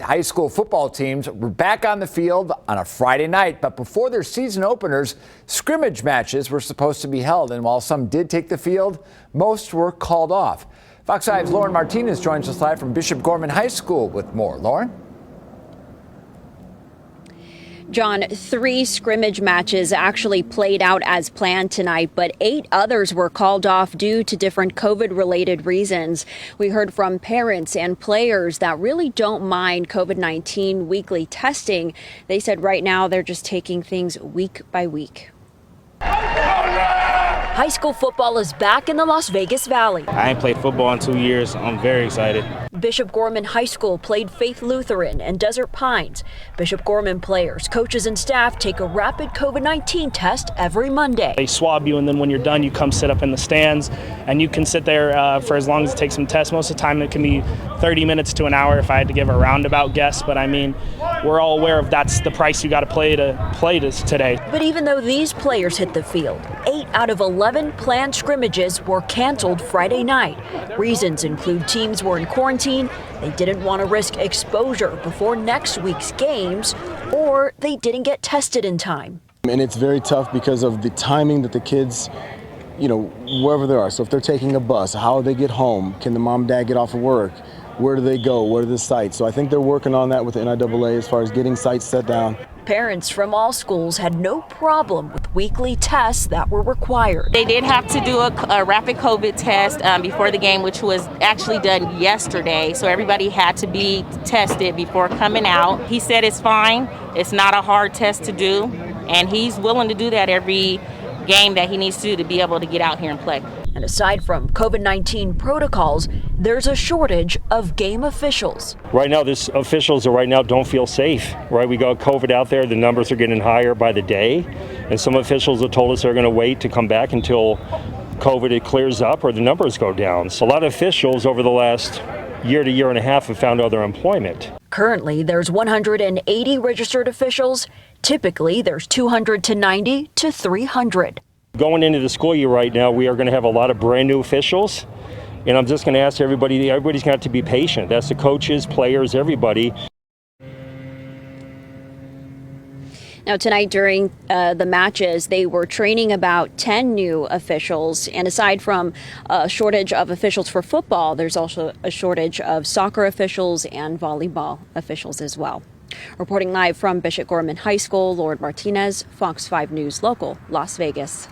High school football teams were back on the field on a Friday night, but before their season openers, scrimmage matches were supposed to be held. And while some did take the field, most were called off. Fox 5's Lauren Martinez joins us live from Bishop Gorman High School with more. Lauren? John, 3 scrimmage matches actually played out as planned tonight, but 8 others were called off due to different COVID-related reasons. We heard from parents and players that really don't mind COVID-19 weekly testing. They said right now they're just taking things week by week. High school football is back in the Las Vegas Valley. I ain't played football in 2 years. I'm very excited. Bishop Gorman High School played Faith Lutheran and Desert Pines. Bishop Gorman players, coaches, and staff take a rapid COVID-19 test every Monday. They swab you, and then when you're done, you come sit up in the stands, and you can sit there for as long as it takes some tests. Most of the time, it can be 30 minutes to an hour if I had to give a roundabout guess. But I mean, we're all aware of that's the price you got to play this today. But even though these players hit the field, 8 out of 11 planned scrimmages were canceled Friday night. Reasons include teams were in quarantine, they didn't want to risk exposure before next week's games, or they didn't get tested in time. And it's very tough because of the timing that the kids, wherever they are. So if they're taking a bus, how do they get home? Can the mom and dad get off of work? Where do they go? What are the sites? So I think they're working on that with the NIAA as far as getting sites set down. Parents from all schools had no problem with weekly tests that were required. They did have to do a rapid COVID test before the game, which was actually done yesterday. So everybody had to be tested before coming out. He said it's fine. It's not a hard test to do. And he's willing to do that every game that he needs to be able to get out here and play. And aside from COVID-19 protocols, there's a shortage of game officials. Right now, officials don't feel safe, right? We got COVID out there. The numbers are getting higher by the day. And some officials have told us they're going to wait to come back until COVID clears up or the numbers go down. So a lot of officials over the last year to year and a half have found other employment. Currently, there's 180 registered officials. Typically, there's 200 to 90 to 300. Going into the school year right now, we are going to have a lot of brand new officials. And I'm just going to ask everybody's going to have to be patient. That's the coaches, players, everybody. Now, tonight during the matches, they were training about 10 new officials. And aside from a shortage of officials for football, there's also a shortage of soccer officials and volleyball officials as well. Reporting live from Bishop Gorman High School, Lauren Martinez, Fox 5 News Local, Las Vegas.